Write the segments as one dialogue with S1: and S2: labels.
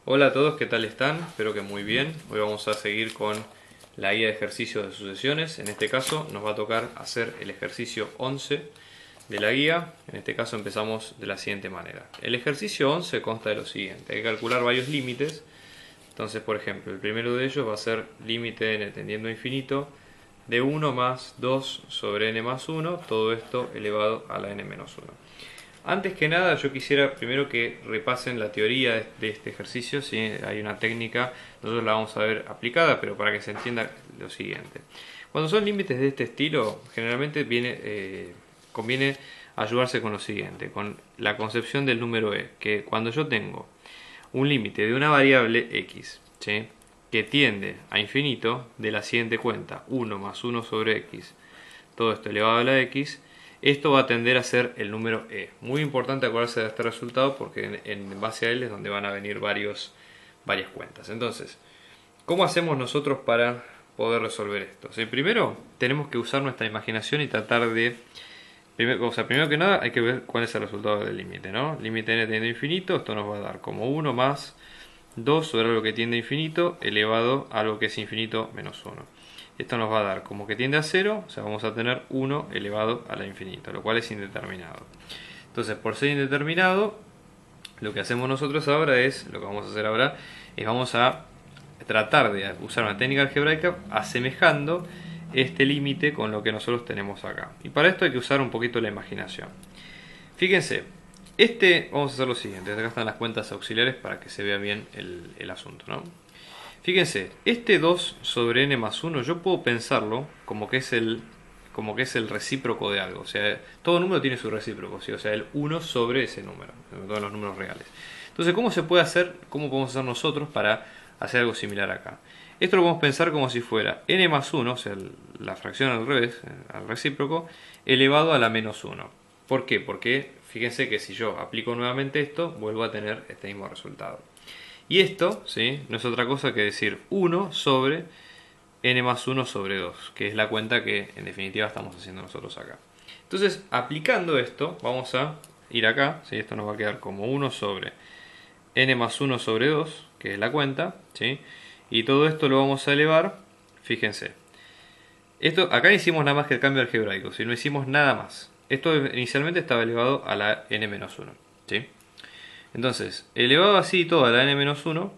S1: Hola a todos, ¿qué tal están? Espero que muy bien. Hoy vamos a seguir con la guía de ejercicios de sucesiones. En este caso nos va a tocar hacer el ejercicio 11 de la guía. En este caso empezamos de la siguiente manera. El ejercicio 11 consta de lo siguiente. Hay que calcular varios límites. Entonces, por ejemplo, el primero de ellos va a ser límite n tendiendo a infinito de 1 más 2 sobre n más 1. Todo esto elevado a la n menos 1. Antes que nada, yo quisiera primero que repasen la teoría de este ejercicio. ¿Sí? Hay una técnica, nosotros la vamos a ver aplicada, pero para que se entienda lo siguiente. Cuando son límites de este estilo, generalmente conviene ayudarse con lo siguiente, con la concepción del número e, que cuando yo tengo un límite de una variable x, ¿sí?, que tiende a infinito, de la siguiente cuenta, 1 más 1 sobre x, todo esto elevado a la x, esto va a tender a ser el número e. Muy importante acordarse de este resultado porque en base a él es donde van a venir varias cuentas. Entonces, ¿cómo hacemos nosotros para poder resolver esto? ¿Sí? Primero tenemos que usar nuestra imaginación y tratar de... Primero que nada hay que ver cuál es el resultado del límite, ¿no? Límite n tendiendo a infinito, esto nos va a dar como 1 más 2 sobre algo que tiende a infinito elevado a algo que es infinito menos 1. Esto nos va a dar como que tiende a 0, o sea, vamos a tener 1 elevado a la infinito, lo cual es indeterminado. Entonces, por ser indeterminado, lo que hacemos nosotros ahora es, lo que vamos a hacer ahora, es vamos a tratar de usar una técnica algebraica asemejando este límite con lo que nosotros tenemos acá. Y para esto hay que usar un poquito la imaginación. Fíjense, vamos a hacer lo siguiente, acá están las cuentas auxiliares para que se vea bien el asunto, ¿no? Fíjense, este 2 sobre n más 1 yo puedo pensarlo como que es el recíproco de algo. O sea, todo número tiene su recíproco, ¿sí? O sea, el 1 sobre ese número, todos los números reales. Entonces, ¿cómo se puede hacer? ¿Cómo podemos hacer nosotros para hacer algo similar acá? Esto lo podemos pensar como si fuera n más 1, o sea, la fracción al revés, al recíproco, elevado a la menos 1. ¿Por qué? Porque fíjense que si yo aplico nuevamente esto, vuelvo a tener este mismo resultado. Y esto, ¿sí?, no es otra cosa que decir 1 sobre n más 1 sobre 2, que es la cuenta que en definitiva estamos haciendo nosotros acá. Entonces, aplicando esto, vamos a ir acá, ¿sí? Esto nos va a quedar como 1 sobre n más 1 sobre 2, que es la cuenta, ¿sí? Y todo esto lo vamos a elevar, fíjense. Acá hicimos nada más que el cambio algebraico, ¿sí? No hicimos nada más. Esto inicialmente estaba elevado a la n menos 1, ¿sí? Entonces, elevado así todo a la n-1,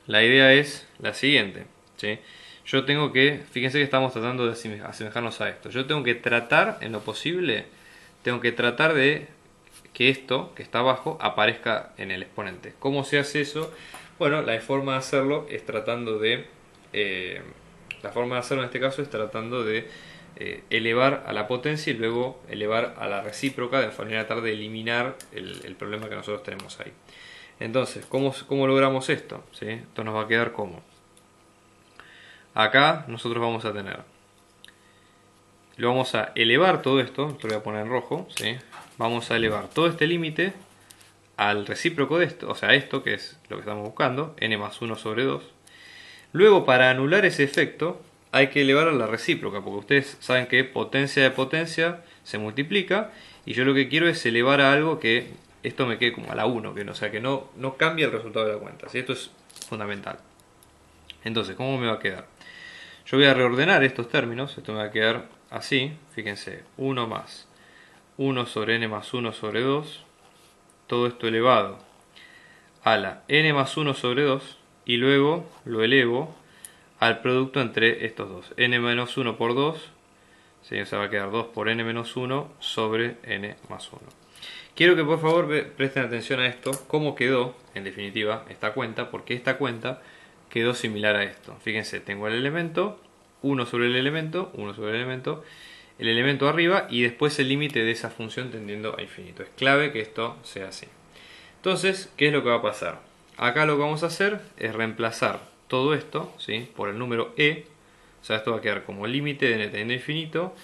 S1: la idea es la siguiente, ¿sí? Yo tengo que, fíjense que estamos tratando de asemejarnos a esto. Yo tengo que tratar, en lo posible, tengo que tratar de que esto, que está abajo, aparezca en el exponente. ¿Cómo se hace eso? Bueno, la forma de hacerlo es tratando de... la forma de hacerlo en este caso es tratando de elevar a la potencia y luego elevar a la recíproca de manera tal de eliminar el problema que nosotros tenemos ahí. Entonces, ¿cómo logramos esto? ¿Sí? Esto nos va a quedar como acá nosotros vamos a tener, lo vamos a elevar todo esto, lo voy a poner en rojo, ¿sí? Vamos a elevar todo este límite al recíproco de esto, o sea, esto que es lo que estamos buscando, n más 1 sobre 2. Luego, para anular ese efecto, hay que elevar a la recíproca, porque ustedes saben que potencia de potencia se multiplica, y yo lo que quiero es elevar a algo que esto me quede como a la 1, o sea, que no cambie el resultado de la cuenta, ¿sí? Esto es fundamental. Entonces, ¿cómo me va a quedar? Yo voy a reordenar estos términos, esto me va a quedar así, fíjense, 1 más 1 sobre n más 1 sobre 2, todo esto elevado a la n más 1 sobre 2, y luego lo elevo al producto entre estos dos, n menos 1 por 2, ¿sí? O sea, va a quedar 2 por n menos 1 sobre n más 1. Quiero que por favor presten atención a esto, cómo quedó en definitiva esta cuenta, porque esta cuenta quedó similar a esto. Fíjense, tengo el elemento, 1 sobre el elemento, 1 sobre el elemento arriba y después el límite de esa función tendiendo a infinito. Es clave que esto sea así. Entonces, ¿qué es lo que va a pasar? Acá lo que vamos a hacer es reemplazar todo esto, ¿sí?, por el número e. O sea, esto va a quedar como límite de n tendiendo a infinito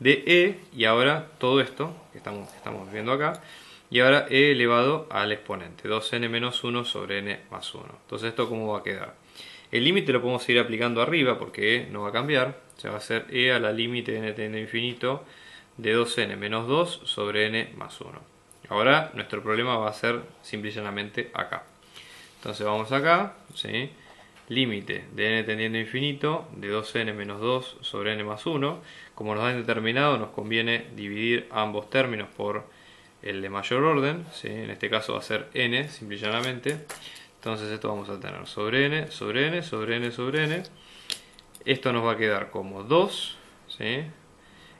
S1: de e, y ahora todo esto que estamos viendo acá, y ahora e elevado al exponente, 2n menos 1 sobre n más 1. Entonces, ¿esto cómo va a quedar? El límite lo podemos seguir aplicando arriba porque e no va a cambiar, o sea, va a ser e a la límite de n tendiendo a infinito de 2n menos 2 sobre n más 1. Ahora nuestro problema va a ser simple y llanamente acá. Entonces vamos acá, ¿sí? Límite de n tendiendo a infinito de 2n menos 2 sobre n más 1. Como nos dan determinado, nos conviene dividir ambos términos por el de mayor orden, ¿sí? En este caso va a ser n, simple y llanamente. Entonces esto vamos a tener sobre n, sobre n, sobre n, sobre n. Esto nos va a quedar como 2, ¿sí?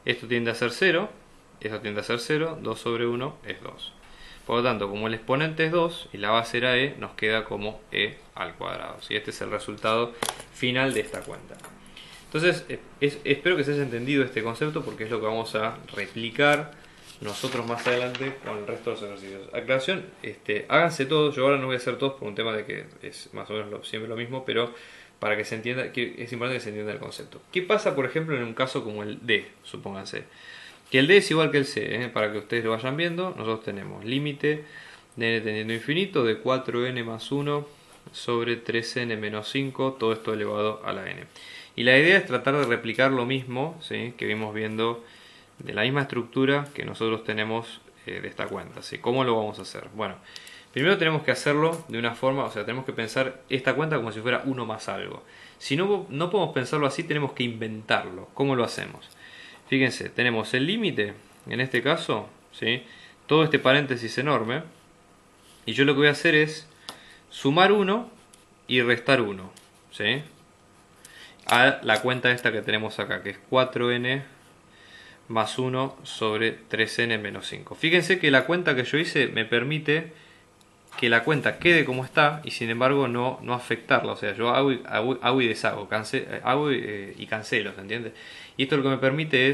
S1: Esto tiende a ser 0, esto tiende a ser 0, 2 sobre 1 es 2. Por lo tanto, como el exponente es 2 y la base era e, nos queda como e al cuadrado, ¿sí? Este es el resultado final de esta cuenta. Entonces, espero que se haya entendido este concepto porque es lo que vamos a replicar nosotros más adelante con el resto de los ejercicios. Aclaración, háganse todos, yo ahora no voy a hacer todos por un tema de que es más o menos siempre lo mismo, pero para que se entienda, que es importante que se entienda el concepto. ¿Qué pasa, por ejemplo, en un caso como el D, supónganse? Que el D es igual que el C, para que ustedes lo vayan viendo. Nosotros tenemos límite de n tendiendo a infinito de 4n más 1 sobre 3n menos 5, todo esto elevado a la n. Y la idea es tratar de replicar lo mismo, ¿sí? Que vimos viendo de la misma estructura que nosotros tenemos de esta cuenta, ¿sí? ¿Cómo lo vamos a hacer? Bueno, primero tenemos que hacerlo de una forma, o sea, tenemos que pensar esta cuenta como si fuera 1 más algo. Si no podemos pensarlo así, tenemos que inventarlo. ¿Cómo lo hacemos? Fíjense, tenemos el límite, en este caso, ¿sí? Todo este paréntesis enorme, y yo lo que voy a hacer es sumar 1 y restar 1, ¿sí? A la cuenta esta que tenemos acá, que es 4n más 1 sobre 3n menos 5. Fíjense que la cuenta que yo hice me permite que la cuenta quede como está y sin embargo no afectarla. O sea, yo hago y deshago, hago y cancelo, ¿se entiende? Y esto lo que me permite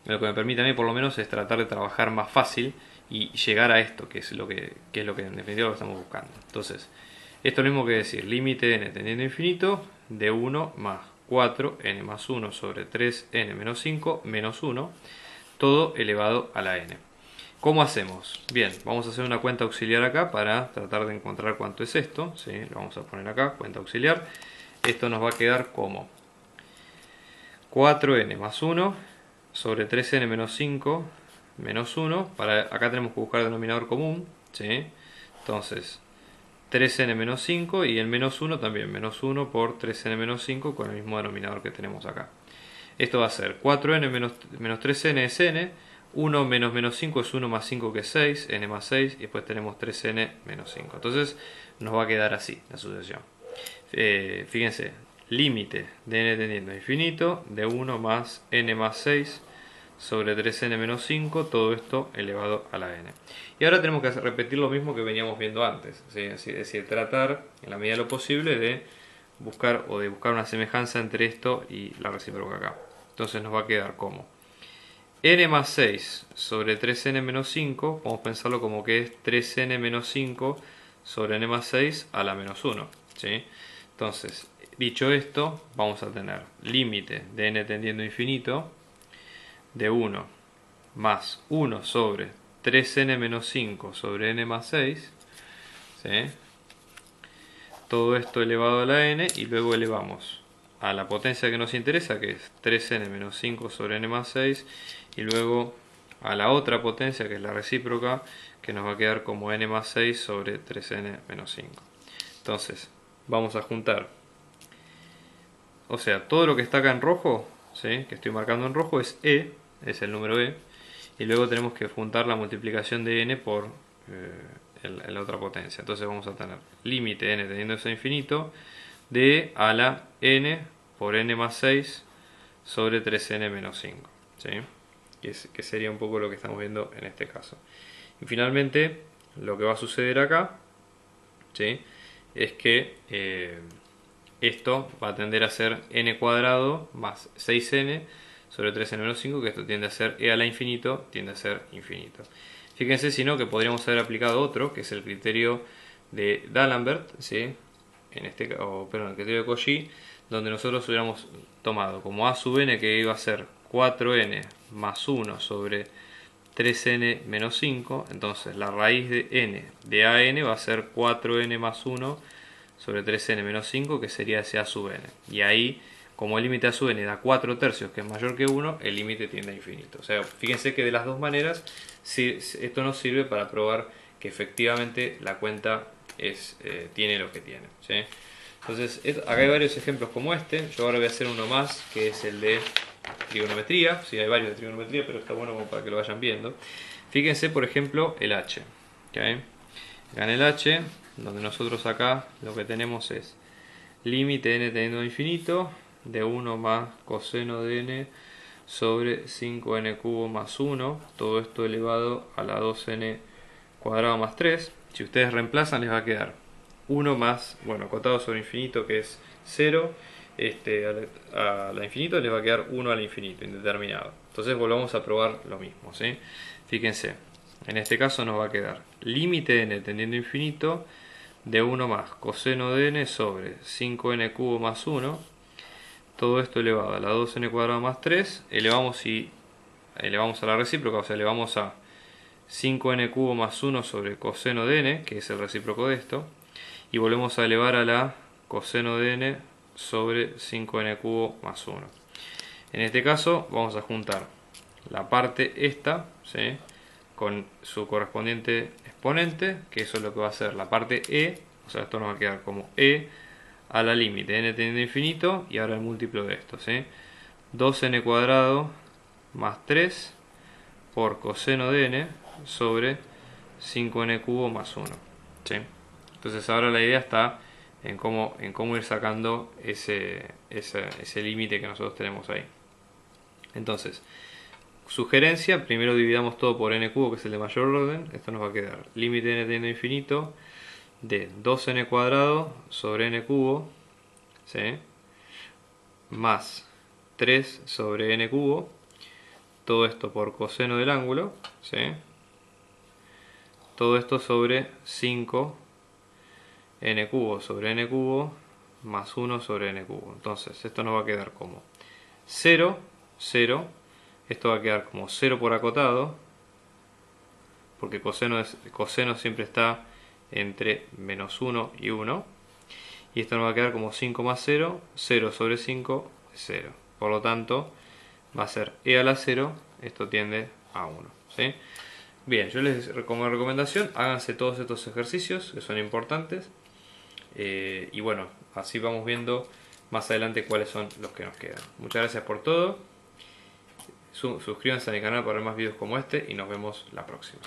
S1: a mí por lo menos es tratar de trabajar más fácil y llegar a esto, que es lo que en definitiva lo estamos buscando. Entonces, esto es lo mismo que decir límite de n tendiendo a infinito de 1 más 4n más 1 sobre 3n menos 5 menos 1, todo elevado a la n. ¿Cómo hacemos? Bien, vamos a hacer una cuenta auxiliar acá para tratar de encontrar cuánto es esto, ¿sí? Lo vamos a poner acá, cuenta auxiliar. Esto nos va a quedar como 4n más 1 sobre 3n menos 5 menos 1. Acá tenemos que buscar el denominador común, ¿sí? Entonces, 3n menos 5 y el menos 1 también, menos 1 por 3n menos 5 con el mismo denominador que tenemos acá. Esto va a ser 4n menos 3n es n, 1 menos menos 5 es 1 más 5 que es 6, n más 6, y después tenemos 3n menos 5. Entonces nos va a quedar así la sucesión. Fíjense, límite de n tendiendo a infinito de 1 más n más 6 sobre 3n menos 5, todo esto elevado a la n. Y ahora tenemos que repetir lo mismo que veníamos viendo antes, ¿sí? Es decir, tratar en la medida de lo posible de buscar una semejanza entre esto y la recíproca acá. Entonces nos va a quedar como n más 6 sobre 3n menos 5, podemos pensarlo como que es 3n menos 5 sobre n más 6 a la menos 1, ¿sí? Entonces, dicho esto, vamos a tener límite de n tendiendo a infinito de 1 más 1 sobre 3n menos 5 sobre n más 6, ¿sí? Todo esto elevado a la n y luego elevamos a la potencia que nos interesa, que es 3n menos 5 sobre n más 6, y luego a la otra potencia, que es la recíproca, que nos va a quedar como n más 6 sobre 3n menos 5. Entonces, vamos a juntar, o sea, todo lo que está acá en rojo, ¿sí? Que estoy marcando en rojo, es e, es el número e, y luego tenemos que juntar la multiplicación de n por la otra potencia. Entonces vamos a tener límite n teniendo a infinito de a la n por n más 6 sobre 3n menos 5, ¿sí? Que sería un poco lo que estamos viendo en este caso. Y finalmente lo que va a suceder acá, ¿sí? Es que esto va a tender a ser n cuadrado más 6n sobre 3n menos 5, que esto tiende a ser e a la infinito, tiende a ser infinito. Fíjense, si no, que podríamos haber aplicado otro, que es el criterio de D'Alembert, ¿sí? El criterio de Cauchy, donde nosotros hubiéramos tomado como a sub n, que iba a ser 4n más 1 sobre 3n menos 5, entonces la raíz de n de an va a ser 4n más 1 sobre 3n menos 5, que sería ese a sub n. Y ahí, como el límite a sub n da 4 tercios, que es mayor que 1, el límite tiende a infinito. O sea, fíjense que de las dos maneras, esto nos sirve para probar que efectivamente la cuenta tiene lo que tiene, ¿sí? Entonces acá hay varios ejemplos como este. Yo ahora voy a hacer uno más, que es el de trigonometría. Sí, hay varios de trigonometría, pero está bueno como para que lo vayan viendo. Fíjense, por ejemplo, el h. ¿Okay? Acá en el h, donde nosotros acá lo que tenemos es límite de n tendiendo a infinito de 1 más coseno de n sobre 5n cubo más 1. Todo esto elevado a la 2n cuadrado más 3. Si ustedes reemplazan, les va a quedar 1 más, bueno, acotado sobre infinito, que es 0, a la infinito les va a quedar 1 al infinito, indeterminado. Entonces volvamos a probar lo mismo, ¿sí? Fíjense, en este caso nos va a quedar límite de n tendiendo a infinito de 1 más coseno de n sobre 5n cubo más 1. Todo esto elevado a la 2n cuadrado más 3. Elevamos a la recíproca, o sea, elevamos a 5n cubo más 1 sobre coseno de n, que es el recíproco de esto. Y volvemos a elevar a la coseno de n sobre 5n cubo más 1. En este caso vamos a juntar la parte esta, ¿sí?, con su correspondiente exponente, que eso es lo que va a ser la parte e, o sea, esto nos va a quedar como e a la límite n tendiendo a infinito, y ahora el múltiplo de esto, ¿sí? 2n cuadrado más 3 por coseno de n sobre 5n cubo más 1, ¿sí? Entonces ahora la idea está en cómo ir sacando ese límite que nosotros tenemos ahí. Entonces, sugerencia, primero dividamos todo por n cubo, que es el de mayor orden. Esto nos va a quedar límite de n tendiendo a infinito de 2n cuadrado sobre n cubo, ¿sí?, más 3 sobre n cubo. Todo esto por coseno del ángulo, ¿sí?, todo esto sobre 5 n cubo sobre n cubo más 1 sobre n cubo. Entonces esto nos va a quedar como 0, 0. Esto va a quedar como 0 por acotado, porque coseno siempre está entre menos 1 y 1. Y esto nos va a quedar como 5 más 0, 0 sobre 5 es 0. Por lo tanto, va a ser e a la 0, esto tiende a 1, ¿sí? Bien, yo como recomendación, háganse todos estos ejercicios que son importantes. Y bueno, así vamos viendo más adelante cuáles son los que nos quedan. Muchas gracias por todo. Suscríbanse a mi canal para ver más videos como este y nos vemos la próxima.